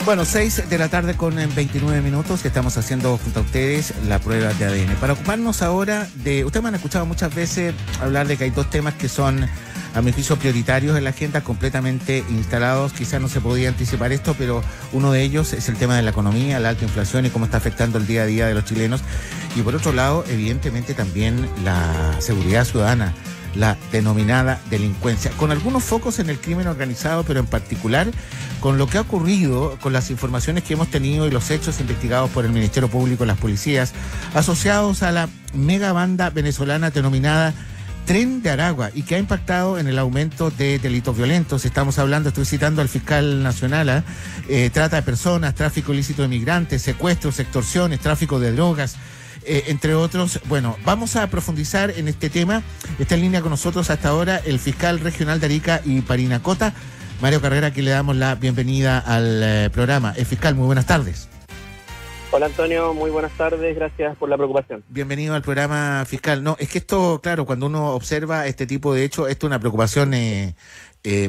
Bueno, 6 de la tarde con 29 minutos. Estamos haciendo junto a ustedes la prueba de ADN. Para ocuparnos ahora de... Ustedes me han escuchado muchas veces hablar de que hay dos temas que son, a mi juicio, prioritarios en la agenda, completamente instalados. Quizás no se podía anticipar esto, pero uno de ellos es el tema de la economía, la alta inflación y cómo está afectando el día a día de los chilenos. Y por otro lado, evidentemente, también la seguridad ciudadana, la denominada delincuencia, con algunos focos en el crimen organizado, pero en particular con lo que ha ocurrido, con las informaciones que hemos tenido y los hechos investigados por el Ministerio Público, las policías, asociados a la mega banda venezolana denominada Tren de Aragua, y que ha impactado en el aumento de delitos violentos. Estamos hablando, estoy citando al fiscal nacional, trata de personas, tráfico ilícito de migrantes, secuestros, extorsiones, tráfico de drogas, entre otros. Bueno, vamos a profundizar en este tema. Está en línea con nosotros hasta ahora el fiscal regional de Arica y Parinacota, Mario Carrera, que le damos la bienvenida al programa. Fiscal, muy buenas tardes. Hola Antonio, muy buenas tardes, gracias por la preocupación. Bienvenido al programa, fiscal. No, es que esto, claro, cuando uno observa este tipo de hechos, esto es una preocupación,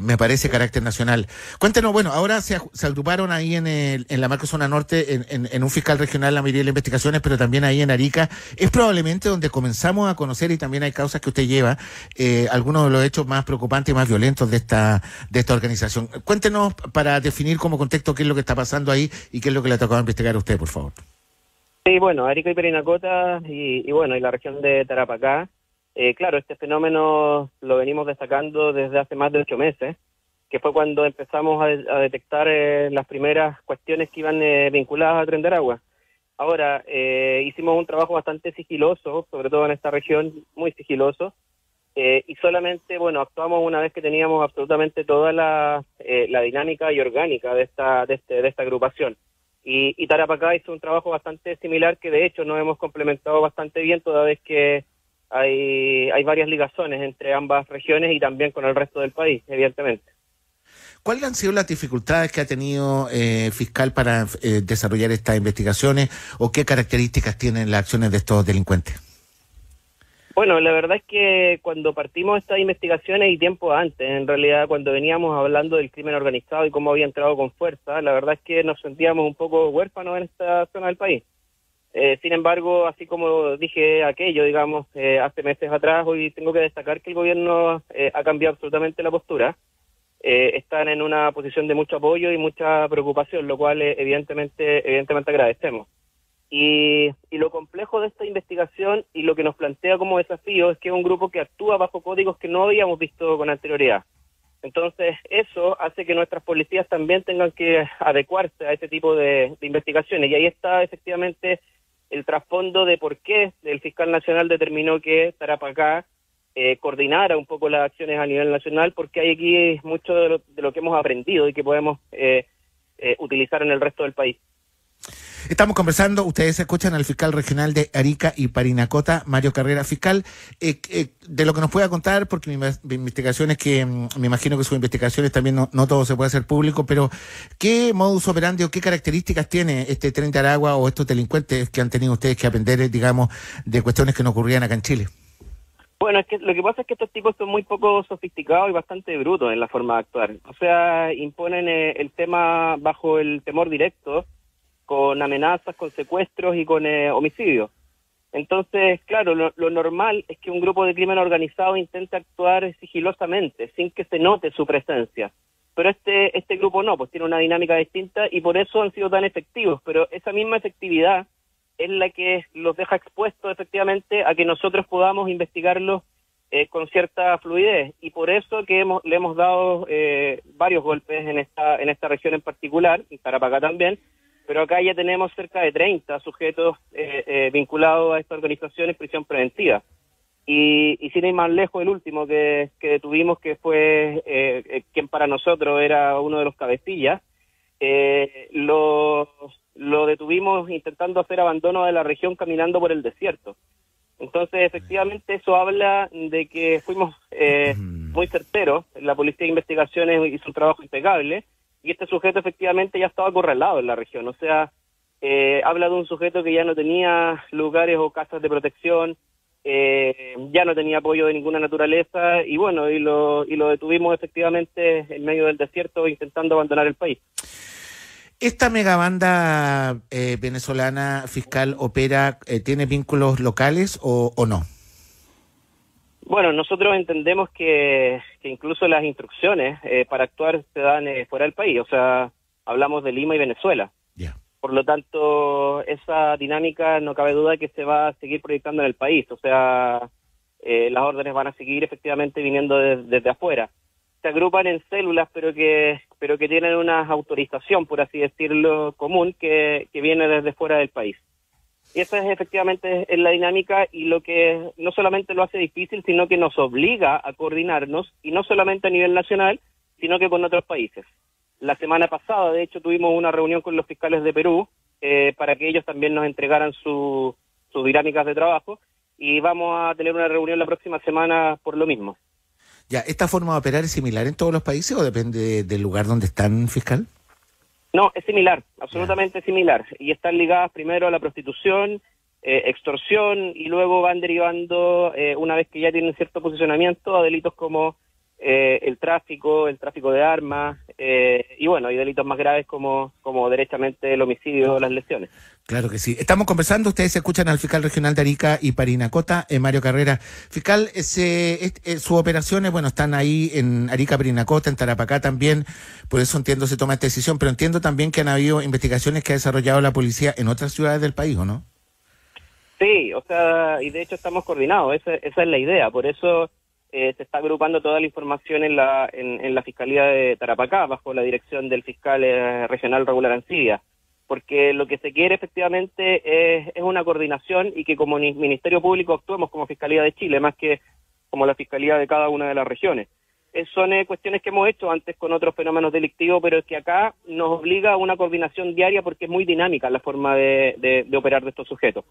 me parece, carácter nacional. Cuéntenos, bueno, ahora se agruparon ahí en la macrozona norte, en un fiscal regional la mayoría de las investigaciones, pero también ahí en Arica. Es probablemente donde comenzamos a conocer, y también hay causas que usted lleva, algunos de los hechos más preocupantes y más violentos de esta organización. Cuéntenos, para definir como contexto, qué es lo que está pasando ahí y qué es lo que le ha tocado investigar a usted, por favor. Sí, bueno, Arica y Parinacota y bueno, y la región de Tarapacá. Claro, este fenómeno lo venimos destacando desde hace más de 8 meses, que fue cuando empezamos a detectar las primeras cuestiones que iban vinculadas a Tren de Aragua. Ahora, hicimos un trabajo bastante sigiloso, sobre todo en esta región, muy sigiloso, y solamente, bueno, actuamos una vez que teníamos absolutamente toda la dinámica y orgánica de esta agrupación. Y Tarapacá hizo un trabajo bastante similar, que de hecho nos hemos complementado bastante bien, toda vez que hay varias ligazones entre ambas regiones y también con el resto del país, evidentemente. ¿Cuáles han sido las dificultades que ha tenido, fiscal, para desarrollar estas investigaciones, o qué características tienen las acciones de estos delincuentes? Bueno, la verdad es que cuando partimos estas investigaciones y tiempo antes, en realidad cuando veníamos hablando del crimen organizado y cómo había entrado con fuerza, la verdad es que nos sentíamos un poco huérfanos en esta zona del país. Sin embargo, así como dije aquello, digamos, hace meses atrás, hoy tengo que destacar que el gobierno ha cambiado absolutamente la postura. Están en una posición de mucho apoyo y mucha preocupación, lo cual evidentemente agradecemos. Y lo complejo de esta investigación y lo que nos plantea como desafío es que es un grupo que actúa bajo códigos que no habíamos visto con anterioridad. Entonces, eso hace que nuestras policías también tengan que adecuarse a ese tipo de investigaciones. Y ahí está efectivamente el trasfondo de por qué el fiscal nacional determinó que Tarapacá coordinara un poco las acciones a nivel nacional, porque hay aquí mucho de lo que hemos aprendido y que podemos utilizar en el resto del país. Estamos conversando, ustedes escuchan al fiscal regional de Arica y Parinacota, Mario Carrera. Fiscal, de lo que nos pueda contar, porque mi investigación es que, me imagino que sus investigaciones también no todo se puede hacer público, pero ¿qué modus operandi o qué características tiene este Tren de Aragua o estos delincuentes que han tenido ustedes que aprender, digamos, de cuestiones que no ocurrían acá en Chile? Bueno, es que lo que pasa es que estos tipos son muy poco sofisticados y bastante brutos en la forma de actuar. O sea, imponen el tema bajo el temor directo, con amenazas, con secuestros y con homicidios. Entonces, claro, lo normal es que un grupo de crimen organizado intente actuar sigilosamente, sin que se note su presencia. Pero este grupo no, pues tiene una dinámica distinta y por eso han sido tan efectivos. Pero esa misma efectividad es la que los deja expuestos efectivamente a que nosotros podamos investigarlos con cierta fluidez. Y por eso que le hemos dado varios golpes en esta región en particular, en Tarapacá también. Pero acá ya tenemos cerca de 30 sujetos vinculados a esta organización en prisión preventiva. Y sin ir más lejos, el último que detuvimos, que fue quien para nosotros era uno de los cabecillas, lo detuvimos intentando hacer abandono de la región caminando por el desierto. Entonces, efectivamente, eso habla de que fuimos muy certeros. La Policía de Investigaciones hizo un trabajo impecable. Y este sujeto efectivamente ya estaba acorralado en la región, o sea, habla de un sujeto que ya no tenía lugares o casas de protección, ya no tenía apoyo de ninguna naturaleza, y bueno, y lo detuvimos efectivamente en medio del desierto intentando abandonar el país. ¿Esta megabanda venezolana fiscal opera, tiene vínculos locales o no? Bueno, nosotros entendemos que incluso las instrucciones para actuar se dan fuera del país, o sea, hablamos de Lima y Venezuela. Ya. Por lo tanto, esa dinámica no cabe duda que se va a seguir proyectando en el país, o sea, las órdenes van a seguir efectivamente viniendo desde afuera. Se agrupan en células, pero que tienen una autorización, por así decirlo, común, que viene desde fuera del país. Y esa es efectivamente la dinámica, y lo que no solamente lo hace difícil, sino que nos obliga a coordinarnos, y no solamente a nivel nacional, sino que con otros países. La semana pasada, de hecho, tuvimos una reunión con los fiscales de Perú para que ellos también nos entregaran sus dinámicas de trabajo, y vamos a tener una reunión la próxima semana por lo mismo. Ya, ¿esta forma de operar es similar en todos los países o depende del lugar donde están, fiscal? No, es similar, absolutamente similar. Y están ligadas primero a la prostitución, extorsión, y luego van derivando, una vez que ya tienen cierto posicionamiento, a delitos como el tráfico de armas, y bueno, y delitos más graves como derechamente el homicidio o las lesiones. Claro que sí. Estamos conversando, ustedes escuchan al fiscal regional de Arica y Parinacota, Mario Carrera. Fiscal, sus operaciones, bueno, están ahí en Arica, Parinacota, en Tarapacá también, por eso entiendo se toma esta decisión, pero entiendo también que han habido investigaciones que ha desarrollado la policía en otras ciudades del país, ¿o no? Sí, o sea, y de hecho estamos coordinados, esa es la idea, por eso se está agrupando toda la información en la Fiscalía de Tarapacá, bajo la dirección del fiscal regional Raúl Arancibia, porque lo que se quiere efectivamente es una coordinación, y que como Ministerio Público actuemos como Fiscalía de Chile, más que como la Fiscalía de cada una de las regiones. Son cuestiones que hemos hecho antes con otros fenómenos delictivos, pero es que acá nos obliga a una coordinación diaria porque es muy dinámica la forma de operar de estos sujetos.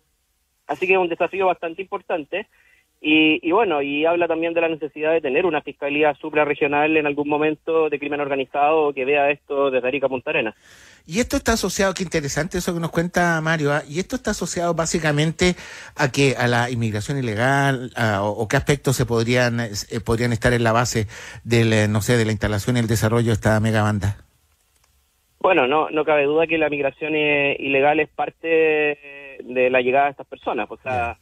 Así que es un desafío bastante importante. Y bueno, y habla también de la necesidad de tener una fiscalía suprarregional en algún momento de crimen organizado que vea esto desde Arica a Punta Arenas. Y esto está asociado, qué interesante eso que nos cuenta Mario, y esto está asociado básicamente a la inmigración ilegal, o qué aspectos se podrían estar en la base del, no sé, de la instalación y el desarrollo de esta megabanda. Bueno, no cabe duda que la migración ilegal es parte de la llegada de estas personas, o sea,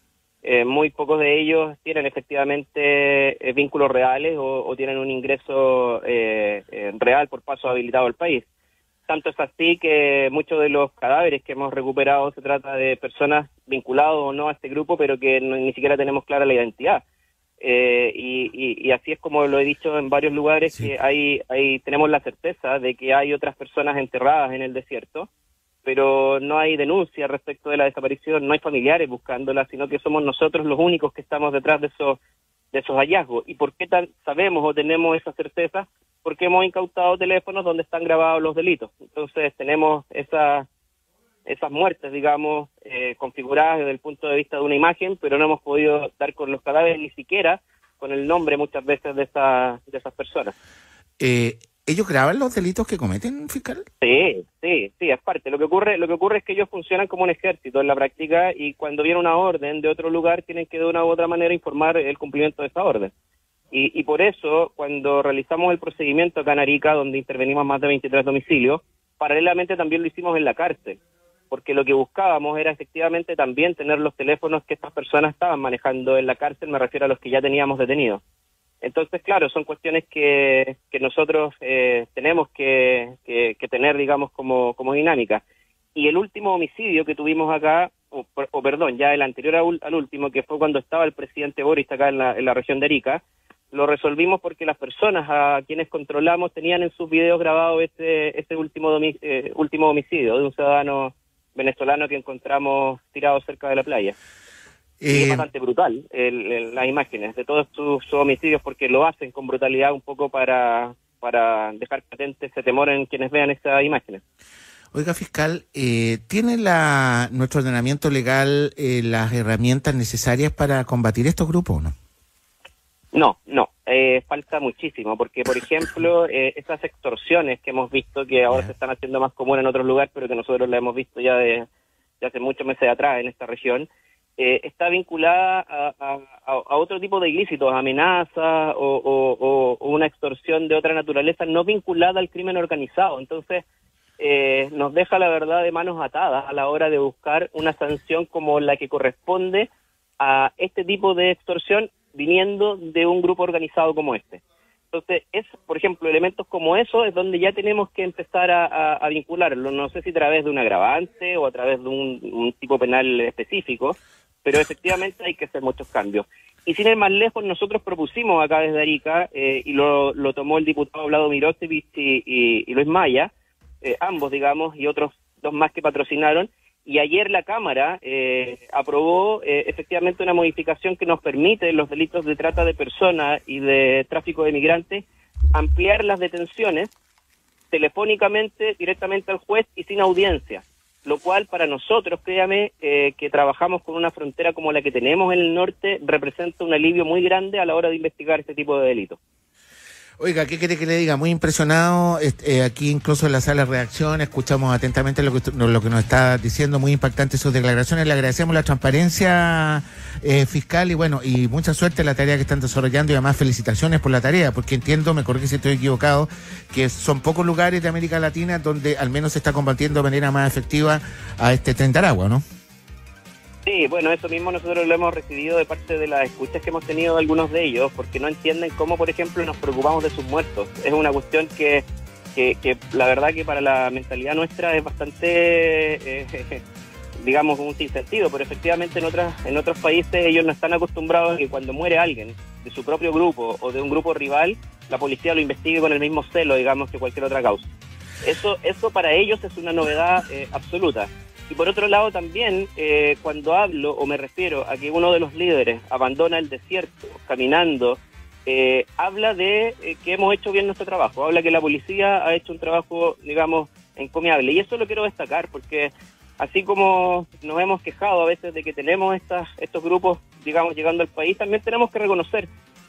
muy pocos de ellos tienen efectivamente vínculos reales o tienen un ingreso real por paso habilitado al país. Tanto es así que muchos de los cadáveres que hemos recuperado se trata de personas vinculadas o no a este grupo, pero que ni siquiera tenemos clara la identidad. Y así es como lo he dicho en varios lugares, sí, que tenemos la certeza de que hay otras personas enterradas en el desierto, pero no hay denuncia respecto de la desaparición, no hay familiares buscándola, sino que somos nosotros los únicos que estamos detrás de esos hallazgos. ¿Y por qué sabemos o tenemos esa certeza? Porque hemos incautado teléfonos donde están grabados los delitos. Entonces tenemos esas muertes, digamos, configuradas desde el punto de vista de una imagen, pero no hemos podido dar con los cadáveres, ni siquiera con el nombre muchas veces de esas personas. ¿Ellos graban los delitos que cometen, fiscal? Sí, es parte. Lo que ocurre es que ellos funcionan como un ejército en la práctica, y cuando viene una orden de otro lugar tienen que de una u otra manera informar el cumplimiento de esa orden. Y por eso, cuando realizamos el procedimiento acá en Arica, donde intervenimos más de 23 domicilios, paralelamente también lo hicimos en la cárcel, porque lo que buscábamos era efectivamente también tener los teléfonos que estas personas estaban manejando en la cárcel, me refiero a los que ya teníamos detenidos. Entonces, claro, son cuestiones que nosotros tenemos que tener, digamos, como dinámica. Y el último homicidio que tuvimos acá, perdón, ya el anterior al último, que fue cuando estaba el presidente Boris acá en la región de Arica, lo resolvimos porque las personas a quienes controlamos tenían en sus videos grabado ese último homicidio de un ciudadano venezolano que encontramos tirado cerca de la playa. Y es bastante brutal las imágenes de todos sus homicidios, porque lo hacen con brutalidad un poco para dejar patente ese temor en quienes vean esas imágenes. Oiga, fiscal, ¿tiene nuestro ordenamiento legal las herramientas necesarias para combatir estos grupos o no? No, falta muchísimo, porque por ejemplo, esas extorsiones que hemos visto, que ahora se están haciendo más comunes en otros lugares, pero que nosotros las hemos visto ya de hace muchos meses atrás en esta región, está vinculada a otro tipo de ilícitos, amenazas o una extorsión de otra naturaleza no vinculada al crimen organizado. Entonces, nos deja la verdad de manos atadas a la hora de buscar una sanción como la que corresponde a este tipo de extorsión viniendo de un grupo organizado como este. Entonces, por ejemplo, elementos como eso es donde ya tenemos que empezar a vincularlo. No sé si a través de un agravante o a través de un tipo penal específico, pero efectivamente hay que hacer muchos cambios. Y sin ir más lejos, nosotros propusimos acá desde Arica, y lo tomó el diputado Vlado Mirosevic y Luis Maya, ambos, digamos, y otros dos más que patrocinaron, y ayer la Cámara aprobó efectivamente una modificación que nos permite los delitos de trata de personas y de tráfico de migrantes ampliar las detenciones telefónicamente directamente al juez y sin audiencia, lo cual para nosotros, créame, que trabajamos con una frontera como la que tenemos en el norte, representa un alivio muy grande a la hora de investigar este tipo de delitos. Oiga, ¿qué quiere que le diga? Muy impresionado, aquí incluso en la sala de redacción, escuchamos atentamente lo que nos está diciendo, muy impactante sus declaraciones, le agradecemos la transparencia fiscal y bueno, y mucha suerte en la tarea que están desarrollando y además felicitaciones por la tarea, porque entiendo, me corrige si estoy equivocado, que son pocos lugares de América Latina donde al menos se está combatiendo de manera más efectiva a este tren de Aragua, ¿no? Sí, bueno, eso mismo nosotros lo hemos recibido de parte de las escuchas que hemos tenido de algunos de ellos, porque no entienden cómo, por ejemplo, nos preocupamos de sus muertos. Es una cuestión que la verdad que para la mentalidad nuestra es bastante, digamos, un sinsentido, pero efectivamente en otros países ellos no están acostumbrados a que cuando muere alguien de su propio grupo o de un grupo rival, la policía lo investigue con el mismo celo, digamos, que cualquier otra causa. Eso para ellos es una novedad absoluta. Y por otro lado también, cuando hablo o me refiero a que uno de los líderes abandona el desierto caminando, habla de que hemos hecho bien nuestro trabajo, habla que la policía ha hecho un trabajo, digamos, encomiable. Y eso lo quiero destacar porque así como nos hemos quejado a veces de que tenemos estos grupos, digamos, llegando al país, también tenemos que reconocer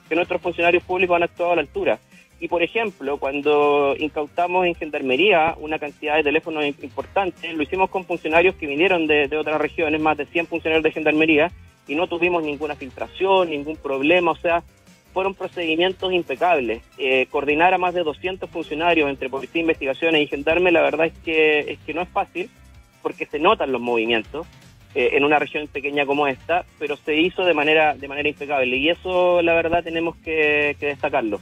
que nuestros funcionarios públicos han actuado a la altura. Y, por ejemplo, cuando incautamos en Gendarmería una cantidad de teléfonos importantes, lo hicimos con funcionarios que vinieron de otras regiones, más de 100 funcionarios de Gendarmería, y no tuvimos ninguna filtración, ningún problema, o sea, fueron procedimientos impecables. Coordinar a más de 200 funcionarios entre Policía, Investigaciones y Gendarme, la verdad es que no es fácil, porque se notan los movimientos en una región pequeña como esta, pero se hizo de manera impecable, y eso, la verdad, tenemos que destacarlo.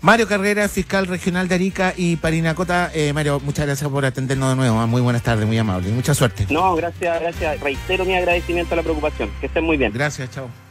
Mario Carrera, fiscal regional de Arica y Parinacota. Mario, muchas gracias por atendernos de nuevo. Muy buenas tardes, muy amable. Mucha suerte. No, gracias. Reitero mi agradecimiento a la preocupación. Que estén muy bien. Gracias, chao.